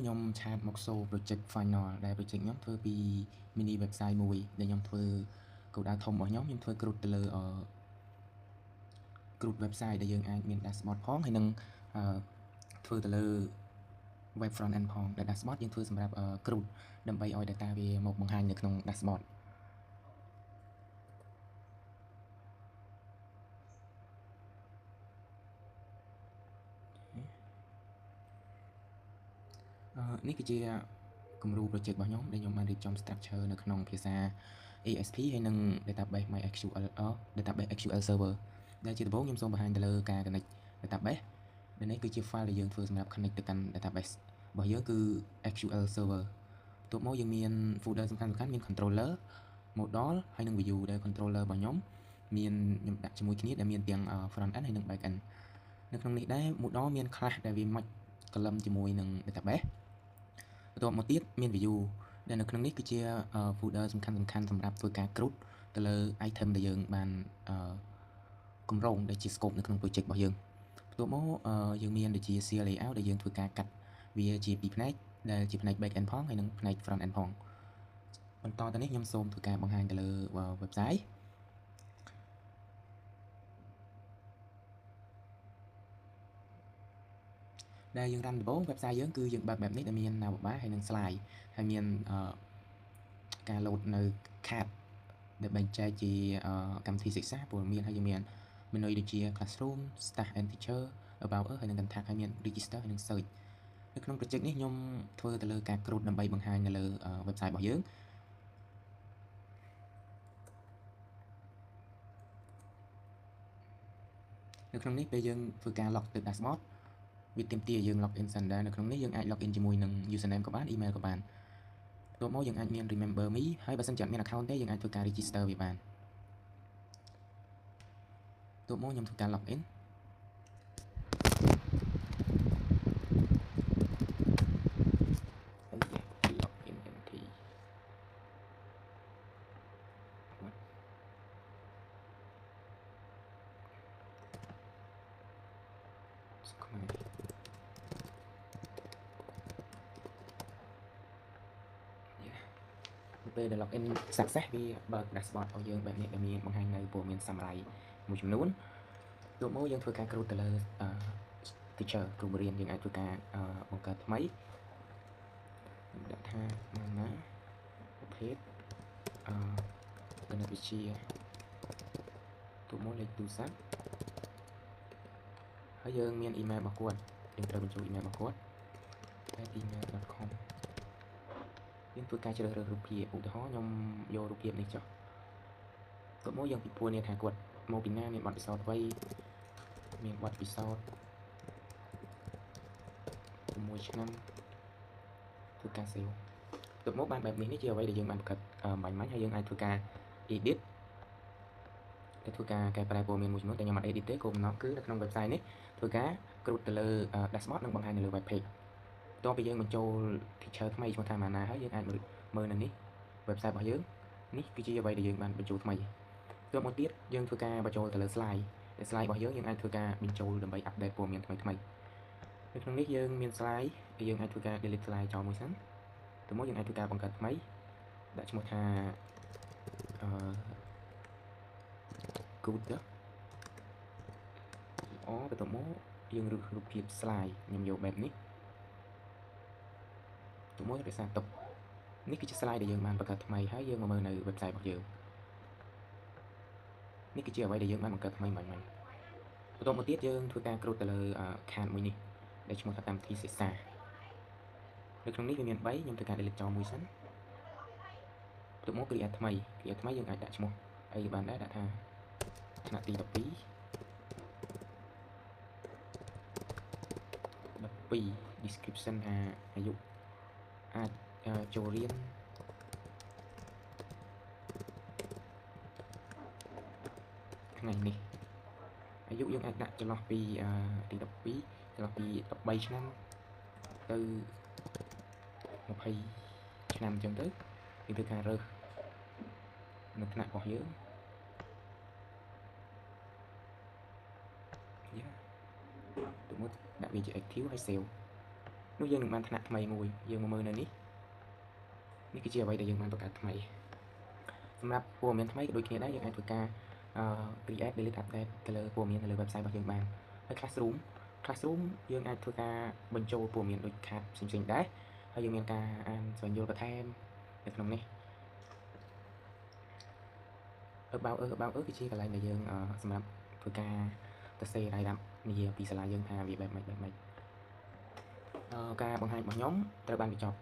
ខ្ញុំឆាតមកសូ project final ដែល project ខ្ញុំធ្វើពី mini website មួយដែលខ្ញុំធ្វើគោលដៅធំរបស់ខ្ញុំធ្វើគ្រុតទៅលើ គ្រុត website ដែលយើងអាចមាន dashboard ផងហើយនឹងធ្វើទៅលើ web front end ផងដែល dashboard យើងធ្វើសម្រាប់គ្រុតដើម្បីឲ្យ data វាមកបង្ហាញនៅក្នុង dashboard នេះគឺជាគំរូ project របស់ខ្ញុំដែលខ្ញុំបានរៀបចំ structure នៅក្នុងភាសា ASP ហើយនឹង database MySQL database SQL server ដែលជាដំបូងខ្ញុំសូមបង្ហាញទៅលើការ connect database ដែលនេះគឺជា file ដែលយើងធ្វើសម្រាប់ connect ទៅកាន់ database របស់យើងគឺ SQL server បន្ទាប់មកយើងមាន folder សំខាន់ៗមាន controller model ហើយនឹង view ដែល controller របស់ខ្ញុំមានខ្ញុំដាក់ជាមួយគ្នាដែលមានទាំង front end ហើយនិង back end នៅក្នុងនេះដែរ model មាន class ដែលវា match column ជាមួយនឹង database បន្ទាប់មកទៀតមាន view ដែលនៅក្នុងនេះគឺជា folder សំខាន់ៗសម្រាប់ធ្វើការ group ទៅលើ item ដែលយើងបានកម្រងដែលជា scope នៅក្នុង project របស់យើងបន្ទាប់មកយើងមានដូចជា CL layout ដែលយើងធ្វើការកាត់វាជាពីរផ្នែកដែលជាផ្នែក back end ផងហើយនិងផ្នែក front end ផងបន្តទៅនេះខ្ញុំសូមធ្វើការបង្ហាញទៅលើ website ដែលយើងរ៉ាំដំបូង website យើងគឺយើងបើកបែបនេះដែលមាន navbar ហើយនិង slide ហើយមានការ load នៅ card ដែលបែងចែកជាកម្មវិធីសិក្សាព័ត៌មានហើយយើងមាន menu ដូចជា classroom staff and teacher about us ហើយនិង contact ហើយមាន register ហើយនិង search នៅក្នុង project នេះខ្ញុំធ្វើទៅលើការ crude ដើម្បីបង្ហាញនៅលើ website របស់យើងនៅក្នុងនេះពេលយើងធ្វើការ log ទៅ dashboard វាទាមទារយើង log in សិនដែរនៅក្នុងនេះយើងអាច log in ជាមួយនឹង username ក៏បាន email ក៏បានបន្ទាប់មកយើងអាចមាន remember me ហើយបើសិនជាអត់មាន account ទេយើងអាចធ្វើការ register វាបានបន្ទាប់មកខ្ញុំធ្វើការ log in ពេលដែល login success វាបើក dashboard របស់យើងបែបនេះដែលមានបង្ហាញនៅព័ត៌មាន summary មួយចំនួនទោះមកយើងធ្វើការ គ្រូទៅលើ teacher គ្រូបង្រៀនយើងអាចធ្វើការបង្កើតថ្មីដាក់ថាណាប្រភេទគណិតវិទ្យាទោះមកលេខទូរស័ព្ទហើយយើងមាន email របស់គាត់យើងត្រូវបញ្ចូល email របស់គាត់ @email.com យើងធ្វើការជ្រើសរើសរូបភាពឧទាហរណ៍ខ្ញុំយករូបភាពនេះចុះទោះមកយើងពិពណ៌នាថាគាត់មកពីណាមានបទពិសោធន៍អ្វីមានបទពិសោធន៍6ឆ្នាំធ្វើការ save ទោះមកបានបែបនេះនេះជាអ្វីដែលយើងបានបង្កើតបាញ់ហើយយើងអាចធ្វើការ edit តែធ្វើការកែប្រែព័ត៌មានមួយចំនួនតែខ្ញុំអត់ edit ទេគោលបំណងគឺនៅក្នុង website នេះធ្វើការ crude ទៅលើ dashboard និងបង្ហាញនៅលើ web page បន្ទាប់ពីយើងបញ្ចូល teacher ថ្មីឈ្មោះថាម៉ាណាហើយយើងអាចមើលនៅនេះ website របស់យើងនេះគឺជាអ្វីដែលយើងបានបញ្ចូលថ្មីបន្ទាប់មកទៀតយើងធ្វើការបញ្ចូលទៅលើ slide ដែល slide របស់យើងអាចធ្វើការបញ្ចូលដើម្បី update ព័ត៌មានថ្មីនៅក្នុងនេះយើងមាន slide ដែលយើងអាចធ្វើការ delete slide ចោលមួយសិនទៅមកយើងអាចធ្វើការបង្កើតថ្មីដាក់ឈ្មោះថាgood បន្ទាប់មកយើងរើសរូបភាព slide ខ្ញុំយកបែបនេះទៅមករក្សាទុកនេះគឺជា slide ដែលយើងបានបង្កើតថ្មីហើយយើងមកមើលនៅ website របស់យើងនេះគឺជាអ្វីដែលយើងបានបង្កើតថ្មីបន្ទាប់មកទៀតយើងធ្វើការ crude ទៅលើ card មួយនេះដែលឈ្មោះថាកម្មវិធីសិក្សានៅក្នុងនេះវាមាន3ខ្ញុំធ្វើការ delete ចោលមួយសិនបន្ទាប់មក create ថ្មីយើងអាចដាក់ឈ្មោះអីបានដែរដាក់ថាថ្នាក់ទី12 description ថាអាយុអាចចូលរៀនថ្ងៃនេះអាយុយើងអាចដាក់ចន្លោះពីទី12ចន្លោះពី13ឆ្នាំទៅ20ឆ្នាំអញ្ចឹងទៅយើងធ្វើការរើសនៅថ្នាក់របស់យើងទៅមកដាក់វាជា active ហើយ save នោះយើងនឹងបានថ្នាក់ថ្មីមួយយើងមកមើលនៅនេះនេះគឺជាអ្វីដែលយើងបានបង្កើតថ្មីសម្រាប់ព័ត៌មានថ្មីក៏ដូចគ្នាដែរយើងអាចធ្វើការcreate delete update ទៅលើព័ត៌មាននៅលើ website របស់យើងបានហើយ classroom យើងអាចធ្វើការបញ្ចូលព័ត៌មានដូច card ផ្សេងៗដែរហើយយើងមានការអានស្វែងយល់បន្ថែមនៅក្នុងនេះ about us គឺជាកន្លែងដែលយើងសម្រាប់ធ្វើការទៅសេរ៉ាយរាប់និយាយពីសាលាយើងថាវាបែបម៉េចការបង្ហាញរបស់ខ្ញុំត្រូវបានបញ្ចប់